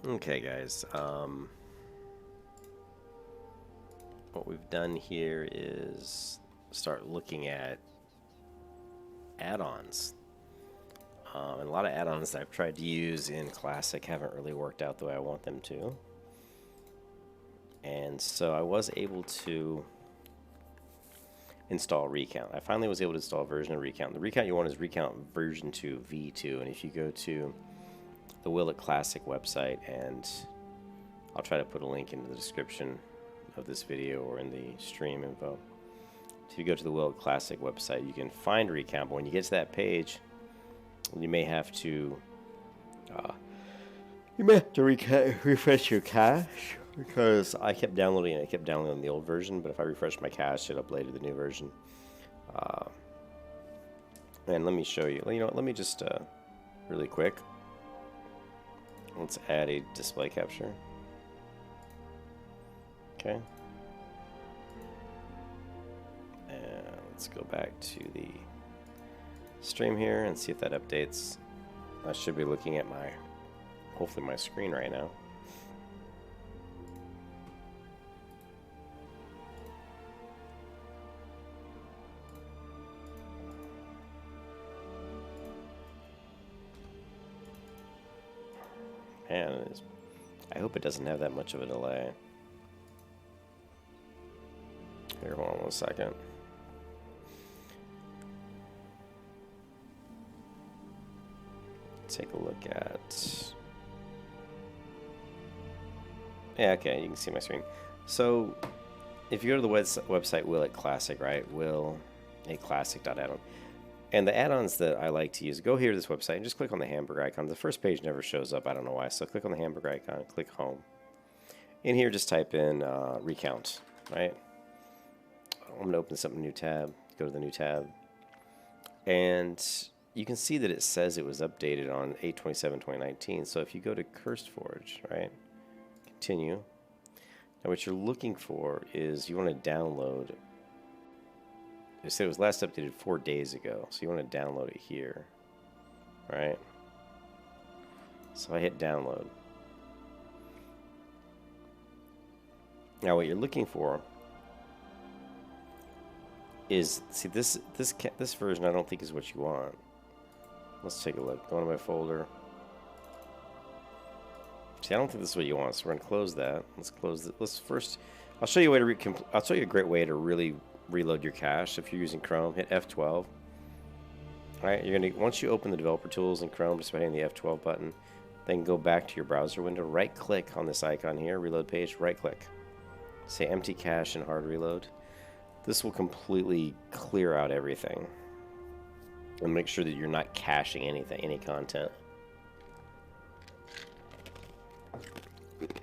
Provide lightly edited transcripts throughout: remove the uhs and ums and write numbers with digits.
Okay, guys. What we've done here is start looking at add-ons. And a lot of add-ons that I've tried to use in Classic haven't really worked out the way I want them to. And so I was able to install Recount. I finally was able to install a version of Recount. The Recount you want is Recount version 2, V2. And if you go to the WoW Classic website, and I'll try to put a link into the description of this video or in the stream info. If you go to the WoW Classic website, you can find Recount, but when you get to that page, you may have to refresh your cache, because I kept downloading it. I kept downloading the old version, but if I refresh my cache, it uploaded the new version. And let me show you. You know what? Let me just really quick. Let's add a display capture. Okay. And let's go back to the stream here and see if that updates. I should be looking at hopefully my screen right now. And I hope it doesn't have that much of a delay. Here, hold on 1 second. Take a look at... Yeah, okay, you can see my screen. So, if you go to the website Will It Classic, right? Classic.addon. And the add-ons that I like to use, go here to this website and just click on the hamburger icon. The first page never shows up, I don't know why. So click on the hamburger icon, click home. In here, just type in Recount, right? I'm going to open this up in a new tab. Go to the new tab. And you can see that it says it was updated on 8/27/2019. So if you go to Cursed Forge, right? Continue. Now what you're looking for is you want to download. It said it was last updated 4 days ago. So you want to download it here. Right? So I hit download. Now what you're looking for is, see, this version I don't think is what you want. Let's take a look. Go into my folder. See, I don't think this is what you want, so we're gonna close that. Let's close it. Let's first. I'll show you a way to I'll show you a great way to really reload your cache. If you're using Chrome, hit F12. All right, you're gonna, once you open the developer tools in Chrome, just by hitting the F12 button, then go back to your browser window. Right click on this icon here, reload page. Right click. Say empty cache and hard reload. This will completely clear out everything and make sure that you're not caching anything, any content.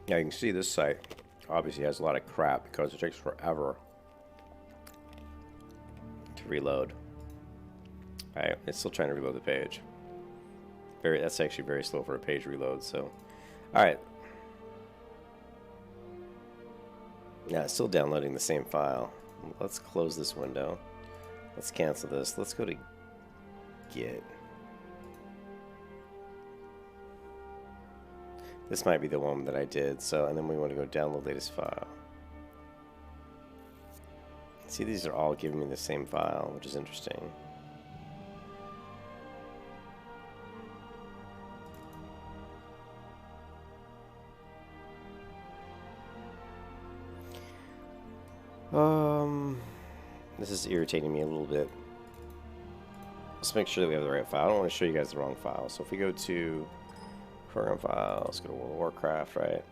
Now you can see this site obviously has a lot of crap because it takes forever to reload. Alright, it's still trying to reload the page. That's actually very slow for a page reload, so. Alright. Yeah, it's still downloading the same file. Let's close this window. Let's cancel this. Let's go to Git. This might be the one that I did. So, and then we want to go download latest file. See, these are all giving me the same file, which is interesting. This is irritating me a little bit. Let's make sure that we have the right file. I don't want to show you guys the wrong file. So if we go to program files, go to World of Warcraft, right?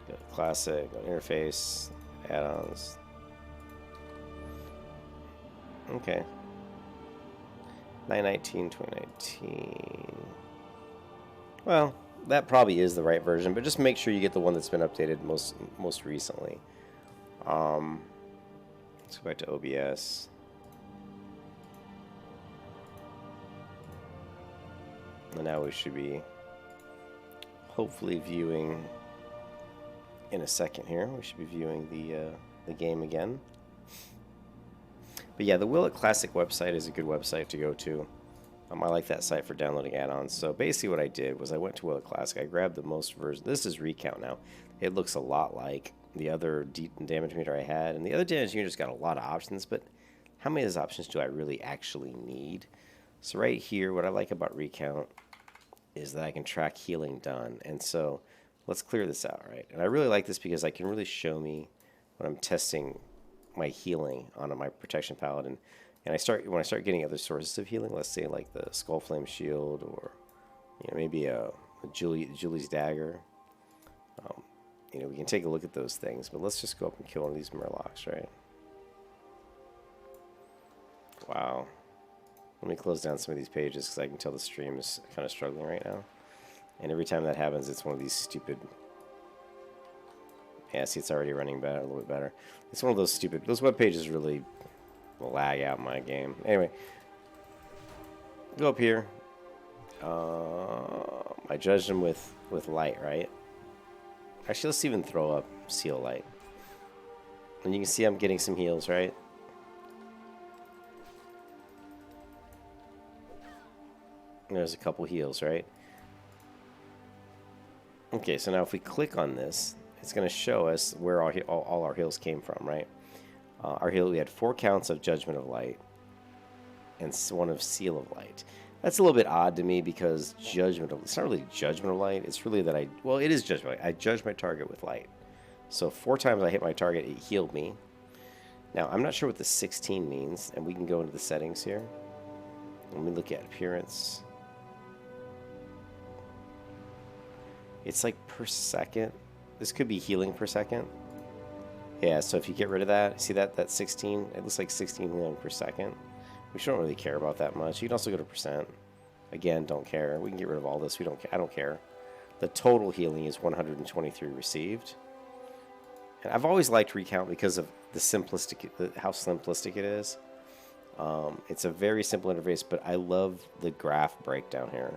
Go to Classic, go to Interface, Add-ons. Okay. 9/19/2019. Well, that probably is the right version, but just make sure you get the one that's been updated most recently. Let's go back to OBS. And now we should be hopefully viewing in a second here. We should be viewing the game again. But yeah, the Will It Classic website is a good website to go to. I like that site for downloading add-ons. So basically what I did was I went to WoW Classic. I grabbed the most version. This is Recount now. It looks a lot like the other damage meter I had. And the other damage meter's got a lot of options, but how many of those options do I really actually need? So right here, what I like about Recount is that I can track healing done. And so let's clear this out, right? And I really like this because I can really show me when I'm testing my healing on my protection paladin. And when I start getting other sources of healing, let's say like the Skullflame Shield, or maybe a Julie's Dagger. We can take a look at those things, but let's just go up and kill one of these Murlocs, right? Wow. Let me close down some of these pages because I can tell the stream is kind of struggling right now. And every time that happens, it's one of these stupid... Yeah, see, it's already running better, a little bit better. It's one of those stupid... Those web pages really lag out my game. Anyway, go up here. I judged him with light, right? Actually, let's even throw up Seal Light. And you can see I'm getting some heals, right? There's a couple heals, right? Okay, so now if we click on this, it's going to show us where all our heals came from, right? Our heal, we had 4 counts of Judgment of Light and 1 of Seal of Light. That's a little bit odd to me because it's not really Judgment of Light. It's really that it is Judgment of Light. I judge my target with light. So 4 times I hit my target, it healed me. Now, I'm not sure what the 16 means, and we can go into the settings here. Let me look at appearance. It's like per second. This could be healing per second. Yeah, so if you get rid of that, see that 16? It looks like 16 healing per second. We shouldn't really care about that much. You can also go to percent. Again, don't care. We can get rid of all this. I don't care. The total healing is 123 received. And I've always liked Recount because of how simplistic it is. It's a very simple interface, but I love the graph breakdown here.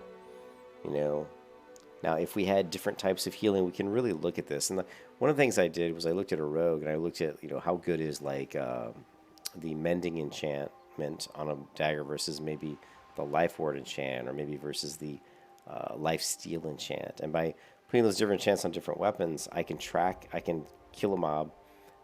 Now, if we had different types of healing, we can really look at this. And one of the things I did was I looked at a rogue, and I looked at how good is like the mending enchantment on a dagger versus maybe the life ward enchant, or maybe versus the life steal enchant. And by putting those different enchants on different weapons, I can kill a mob,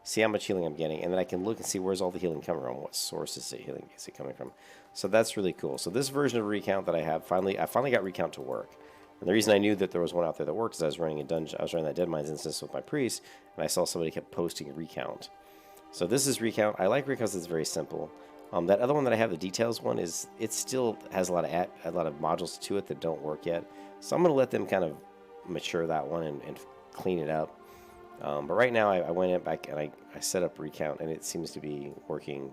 see how much healing I'm getting, and then I can look and see where's all the healing coming from, what source is it coming from. So that's really cool. So this version of Recount that I have, I finally got Recount to work. And the reason I knew that there was one out there that worked is I was running a dungeon. I was running that Dead Mines instance with my priest, and I saw somebody kept posting Recount. So this is Recount. I like Recount because it's very simple. That other one that I have, the details one, it still has a lot of modules to it that don't work yet. So I'm going to let them kind of mature that one and clean it up. But right now I went back and I set up Recount, and it seems to be working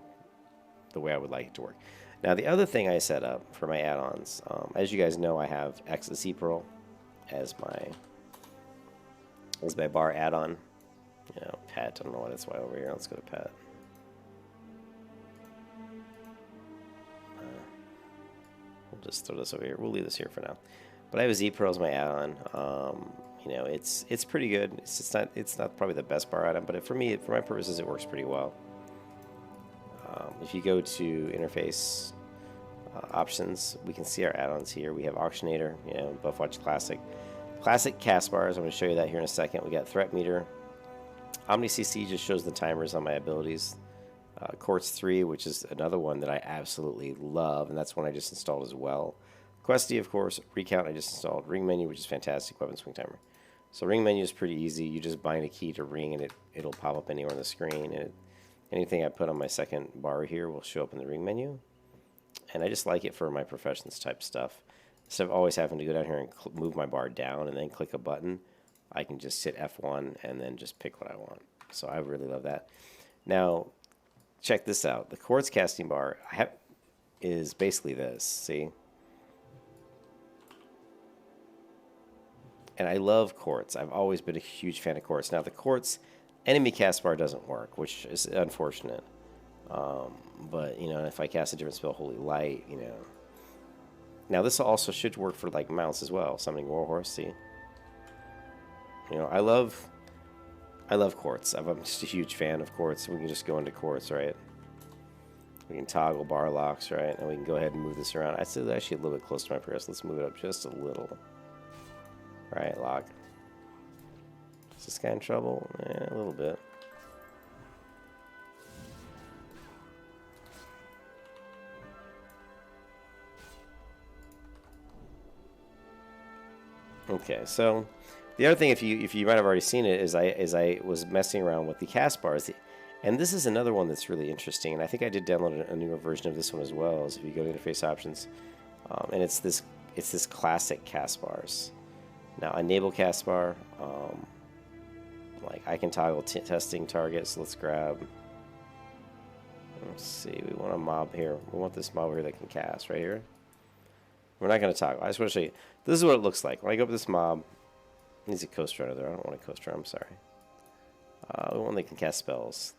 the way I would like it to work. Now, the other thing I set up for my add-ons, as you guys know, I have Ecstasy Pearl as my bar add-on. Pet, I don't know why that's why over here. Let's go to Pet. We'll just throw this over here. We'll leave this here for now. But I have a Z Pearl as my add-on. It's pretty good. It's not probably the best bar add-on, but for my purposes, it works pretty well. If you go to interface options, we can see our add-ons here. We have Auctionator, Buffwatch Classic cast bars. I'm going to show you that here in a second. We got Threat Meter. OmniCC just shows the timers on my abilities. Quartz 3, which is another one that I absolutely love, and that's one I just installed as well. Questy, of course. Recount, I just installed. Ring Menu, which is fantastic. Weapon Swing Timer. So Ring Menu is pretty easy. You just bind a key to ring, and it'll pop up anywhere on the screen, and anything I put on my second bar here will show up in the Ring Menu. And I just like it for my professions type stuff. Instead of always having to go down here and move my bar down and then click a button, I can just hit F1 and then just pick what I want. So I really love that. Now, check this out. The Quartz casting bar is basically this, see? And I love Quartz. I've always been a huge fan of Quartz. Now, the Quartz enemy cast bar doesn't work, which is unfortunate. But, if I cast a different spell, Holy Light, Now, this also should work for, like, mounts as well. Summoning Warhorse, see? I love Quartz. I'm just a huge fan of Quartz. We can just go into Quartz, right? We can toggle bar locks, right? And we can go ahead and move this around. I still actually a little bit close to my progress. Let's move it up just a little. Right, lock. Is this guy in trouble? Yeah, a little bit. Okay, so the other thing, if you might have already seen it, is I was messing around with the cast bars, and this is another one that's really interesting. And I think I did download a newer version of this one as well. As if you go to interface options, and it's this classic cast bars. Now enable cast bar, like I can toggle testing targets. Let's grab. Let's see, we want a mob here. We want this mob here that can cast right here. We're not going to toggle. I just want to show you. This is what it looks like. When I go up this mob, needs a coast runner there. I don't want a coast runner. I'm sorry. We want they can cast spells.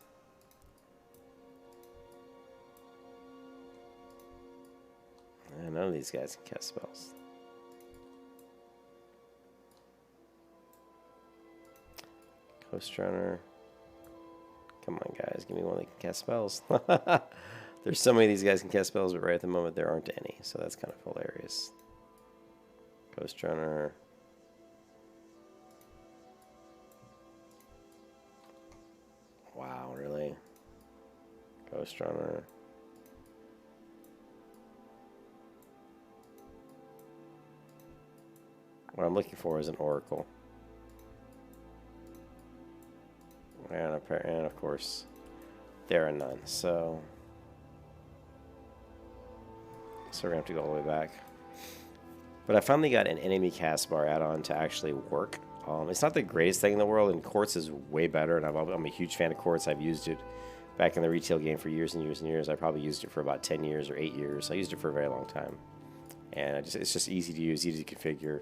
And none of these guys can cast spells. Coast runner. Come on, guys. Give me one that can cast spells. There's so many of these guys can cast spells, but right at the moment there aren't any. So that's kind of hilarious. Ghost Runner. Wow, really? Ghost Runner. What I'm looking for is an Oracle. And of course, there are none. So we're going to have to go all the way back. But I finally got an enemy cast bar add-on to actually work. It's not the greatest thing in the world, and Quartz is way better, and I'm a huge fan of Quartz. I've used it back in the retail game for years and years and years. I probably used it for about 10 years or 8 years. I used it for a very long time. And it's just easy to use, easy to configure,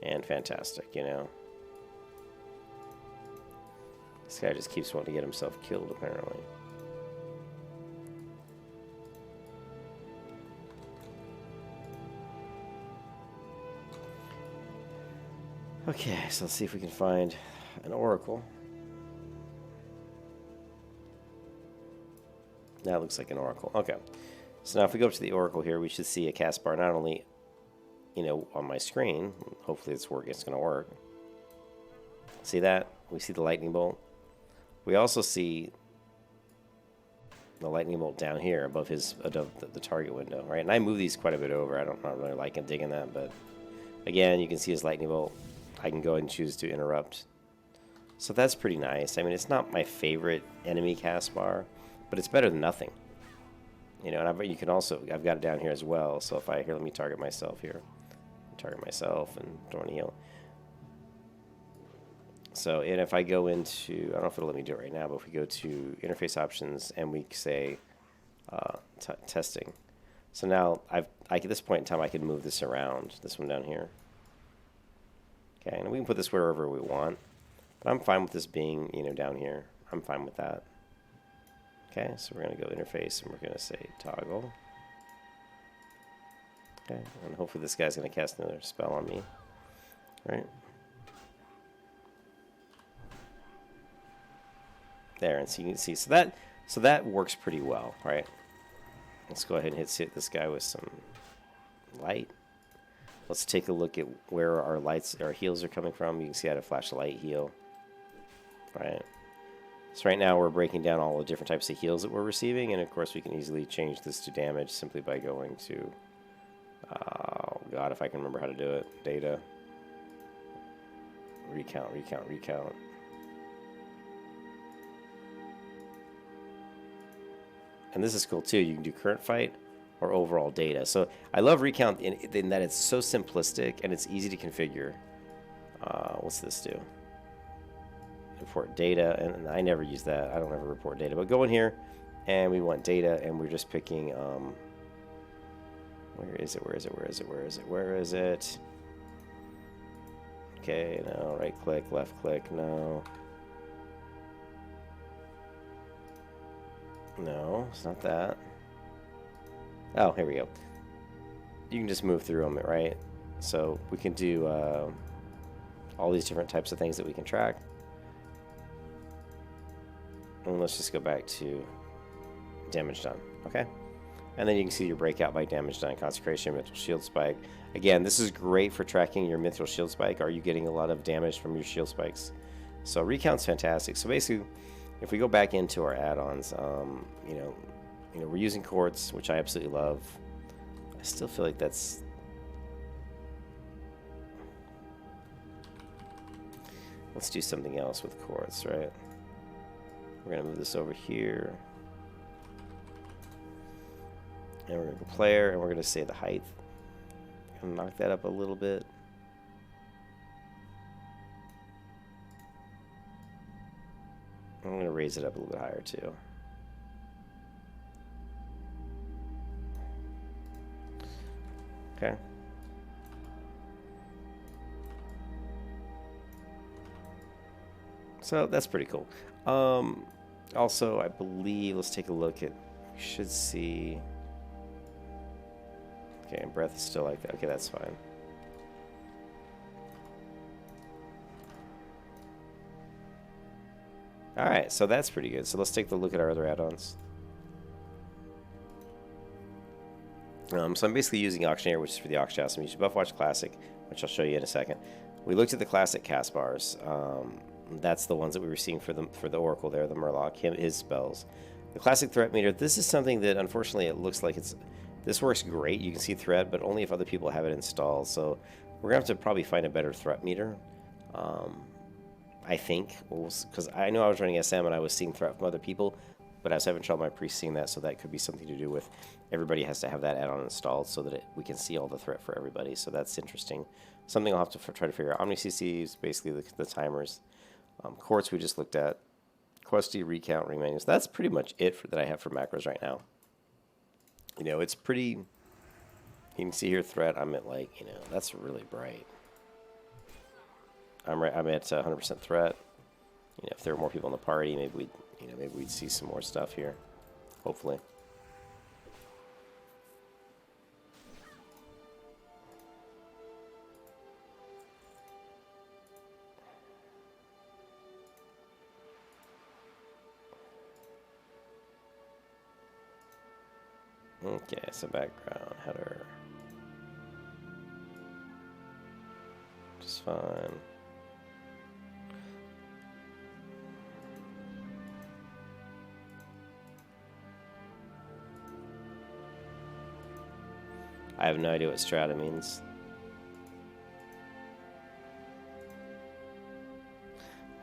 and fantastic, you know. This guy just keeps wanting to get himself killed, apparently. Okay, so let's see if we can find an Oracle. That looks like an Oracle. Okay. So now if we go up to the Oracle here, we should see a cast bar not only, you know, on my screen. Hopefully it's working. It's going to work. See that? We see the lightning bolt. We also see the lightning bolt down here above the target window, right? And I move these quite a bit over. Not really liking digging that, but again, you can see his lightning bolt. I can go ahead and choose to interrupt. So that's pretty nice. I mean, it's not my favorite enemy cast bar, but it's better than nothing. You know, and you can also, I've got it down here as well. So if let me target myself here. Target myself and Thorny Heal. So, and if I go into, I don't know if it'll let me do it right now, but if we go to interface options and we say testing. So now at this point in time, I can move this around, this one down here. Okay, and we can put this wherever we want, but I'm fine with this being, you know, down here. I'm fine with that. Okay, so we're going to go interface and we're going to say toggle. Okay, and hopefully this guy's going to cast another spell on me. All right. There, and so you can see, so that works pretty well, right? Let's go ahead and hit this guy with some light. Let's take a look at where our heals are coming from. You can see I had a flashlight heal, right? So right now we're breaking down all the different types of heals that we're receiving, and of course we can easily change this to damage simply by going to, oh god, if I can remember how to do it, data, recount. And this is cool too. You can do current fight or overall data. So I love recount in that it's so simplistic and it's easy to configure. What's this do? Report data, and I never use that. I don't ever report data. But go in here, and we want data, and we're just picking. Where is it? Okay, no. Right click, left click, no. No, it's not that. Oh, here we go. You can just move through them, right? So we can do all these different types of things that we can track. And let's just go back to damage done. Okay, and then you can see your breakout by damage done, consecration, mithril shield spike. Again, this is great for tracking your mithril shield spike. Are you getting a lot of damage from your shield spikes? So recount's fantastic. So basically, if we go back into our add-ons, you know, we're using quartz, which I absolutely love. I still feel like that's... Let's do something else with quartz, right? We're going to move this over here. And we're going to go player, and we're going to say the height. And knock that up a little bit. I'm going to raise it up a little bit higher, too. Okay. So that's pretty cool. Also, I believe, let's take a look at, we should see, okay, and breath is still like that. Okay, that's fine. Alright, so that's pretty good. So let's take a look at our other add-ons. So I'm basically using Auctioneer, which is for the Auction House. I'm using Buff Watch Classic, which I'll show you in a second. We looked at the classic cast bars. That's the ones that we were seeing for the Oracle there, the Murloc, his spells. The classic threat meter, this is something that unfortunately it looks like this works great. You can see threat, but only if other people have it installed. So we're going to have to probably find a better threat meter. I think, because I know I was running SM and I was seeing threat from other people, but I was having trouble my priest seeing that, so that could be something to do with everybody has to have that add-on installed so that we can see all the threat for everybody. So that's interesting. Something I'll have to try to figure out. Omni-CC is basically the timers. Quartz we just looked at. Questy, recount, ring menus. That's pretty much it that I have for macros right now. You know, it's pretty... You can see here threat. I'm at like, you know, that's really bright. I'm at 100% threat. You know, if there were more people in the party, maybe we'd see some more stuff here. Hopefully. Okay, so background, header. Just fine. I have no idea what strata means.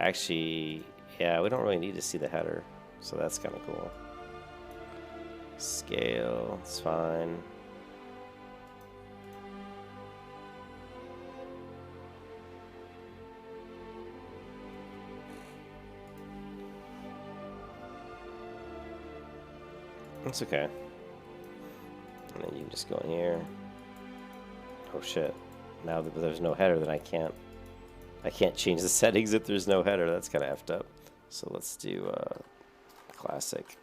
Actually, yeah, we don't really need to see the header, so that's kind of cool. Scale, it's fine. It's okay. And then you can just go in here. Oh shit. Now that there's no header, then I can't change the settings if there's no header. That's kind of effed up. So let's do classic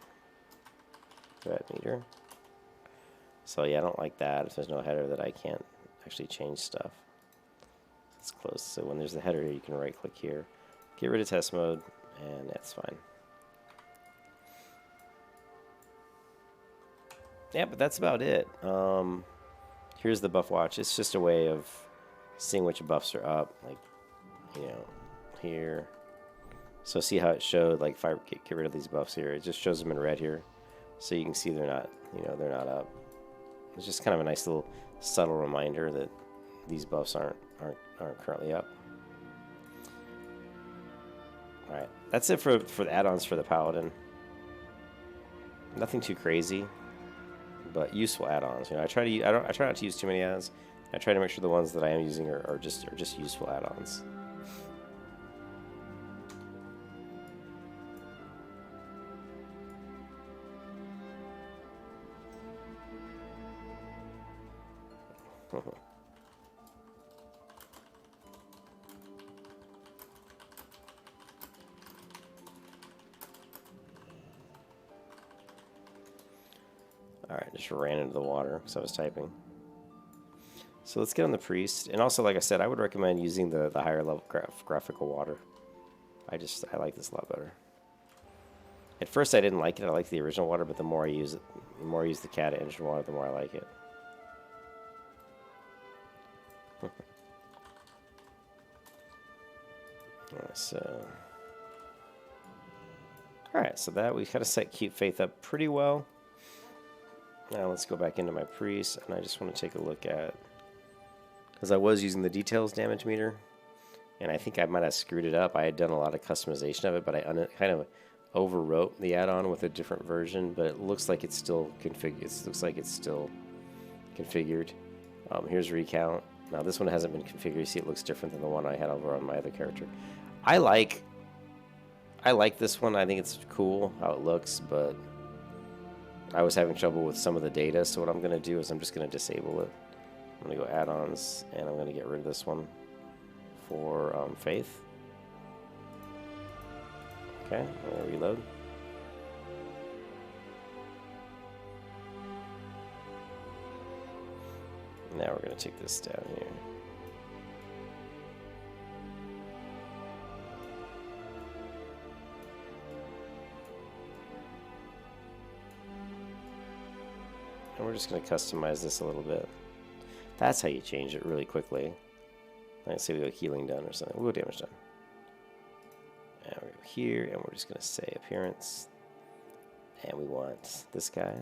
threat meter. So yeah, I don't like that. If there's no header, that I can't actually change stuff. It's close. So when there's the header, you can right click here, get rid of test mode, and that's fine. Yeah, but that's about it. Here's the buff watch. It's just a way of seeing which buffs are up, like, you know, here. So see how it showed, like, if I get rid of these buffs here, it just shows them in red here. So you can see they're not, you know, they're not up. It's just kind of a nice little subtle reminder that these buffs aren't currently up. All right, that's it for the add-ons for the Paladin. Nothing too crazy, but useful add-ons. You know, I try not to use too many add-ons. I try to make sure the ones that I am using are just useful add-ons. Alright, just ran into the water because I was typing. So let's get on the priest. And also, like I said, I would recommend using the higher level graphical water. I like this a lot better. At first I didn't like it. I liked the original water, but the more I use it, the more I use the cat engine water, the more I like it. So, alright, so that we kind of set Keep Faith up pretty well. Now let's go back into my priest, and I just want to take a look at, because I was using the details damage meter, and I think I might have screwed it up. I had done a lot of customization of it, but I kind of overwrote the add-on with a different version, but it looks like it's still configured. It looks like it's still configured. Here's recount. Now this one hasn't been configured. You see it looks different than the one I had over on my other character. I like this one. I think it's cool how it looks, but I was having trouble with some of the data, so what I'm going to do is I'm just going to disable it. I'm going to go add-ons, and I'm going to get rid of this one for Faith. Okay, I'm going to reload. Now we're going to take this down here. And we're just going to customize this a little bit. That's how you change it really quickly. Let's say we go healing done or something. We'll go damage done. And we go here, and we're just going to say appearance. And we want this guy.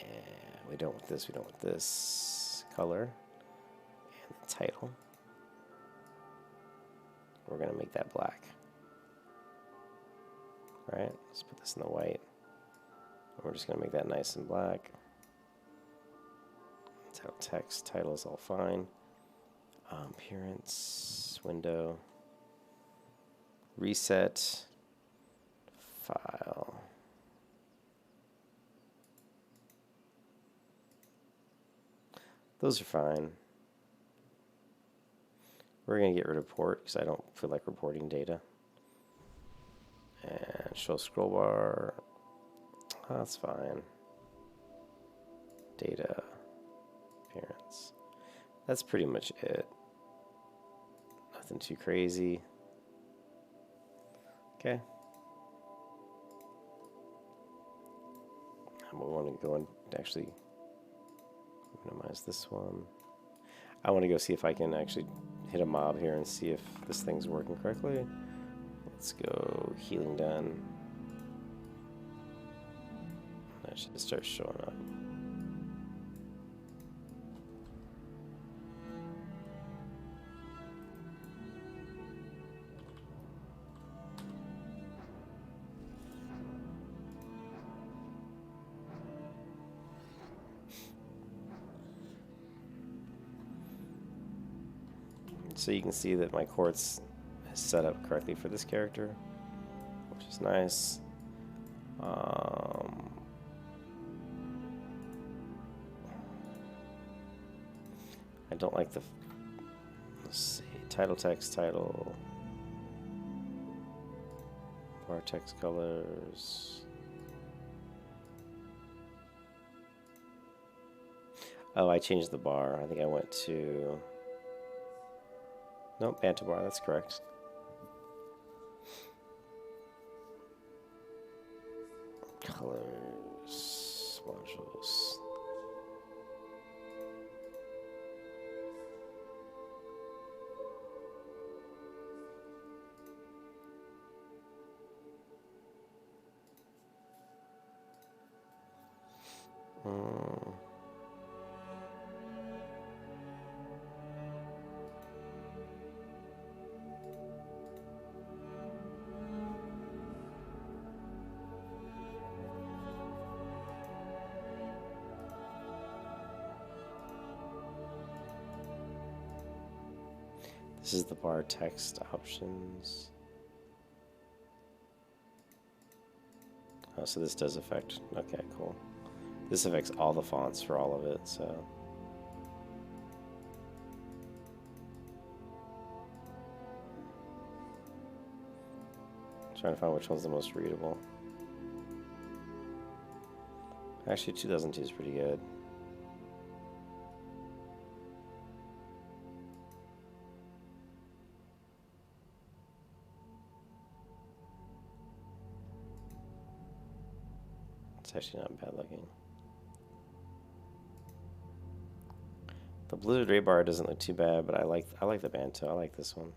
And we don't want this, we don't want this. Color. And the title. We're going to make that black. Alright, let's put this in the white. We're just going to make that nice and black. Title text, title is all fine. Appearance, window, reset, file. Those are fine. We're going to get rid of port because I don't feel like reporting data. And show scroll bar. Oh, that's fine. Data, appearance. That's pretty much it. Nothing too crazy. Okay. And we want to go and actually minimize this one. I want to go see if I can actually hit a mob here and see if this thing's working correctly. Let's go healing done. That should start showing up. So you can see that my quartz is set up correctly for this character, which is nice. I don't like the, let's see, title text, title, bar text colors. Oh, I changed the bar. I think I went to, nope, Bantam bar, that's correct. Colors, modules. This is the bar text options. Oh, so this does affect, okay, cool. This affects all the fonts for all of it, so. Trying to find which one's the most readable. Actually, 2002 is pretty good. It's actually not bad looking. The Blizzard Ray bar doesn't look too bad, but I like the Banto. I like this one.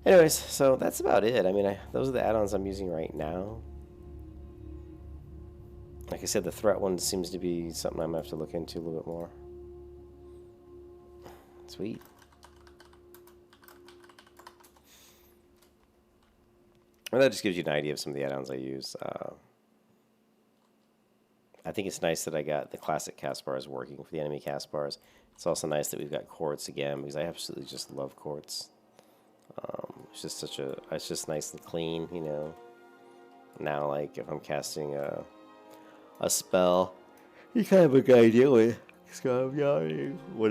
Anyways, so that's about it. I mean, those are the add-ons I'm using right now. Like I said, the threat one seems to be something I'm going to have to look into a little bit more. Sweet. Well, that just gives you an idea of some of the add-ons I use. I think it's nice that I got the classic cast bars working for the enemy cast bars. It's also nice that we've got quartz again, because I absolutely just love quartz. It's just it's just nice and clean, you know. Now, like, if I'm casting a spell, you kind of have a good idea what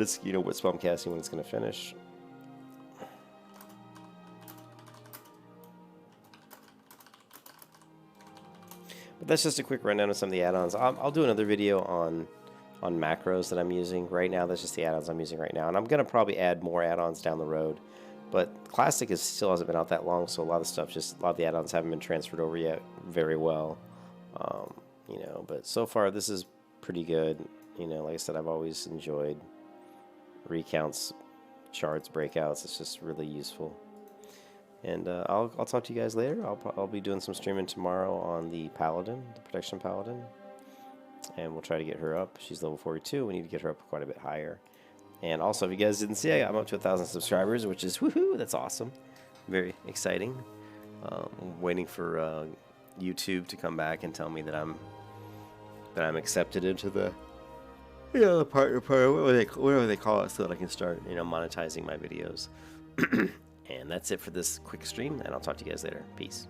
it's, you know, what spell I'm casting, when it's going to finish. But that's just a quick rundown of some of the add-ons. I'll do another video on macros that I'm using right now. That's just the add-ons I'm using right now, and I'm gonna probably add more add-ons down the road. But Classic still hasn't been out that long, so a lot of the add-ons haven't been transferred over yet very well. You know, but so far this is pretty good. You know, like I said, I've always enjoyed recounts, charts, breakouts. It's just really useful. And I'll talk to you guys later. I'll be doing some streaming tomorrow on the Paladin, the Protection Paladin, and we'll try to get her up. She's level 42. We need to get her up quite a bit higher. And also, if you guys didn't see, I'm up to 1,000 subscribers, which is woohoo! That's awesome, very exciting. I'm waiting for YouTube to come back and tell me that I'm accepted into the, you know, the partner program, whatever they call it, so that I can start, you know, monetizing my videos. And that's it for this quick stream, and I'll talk to you guys later. Peace.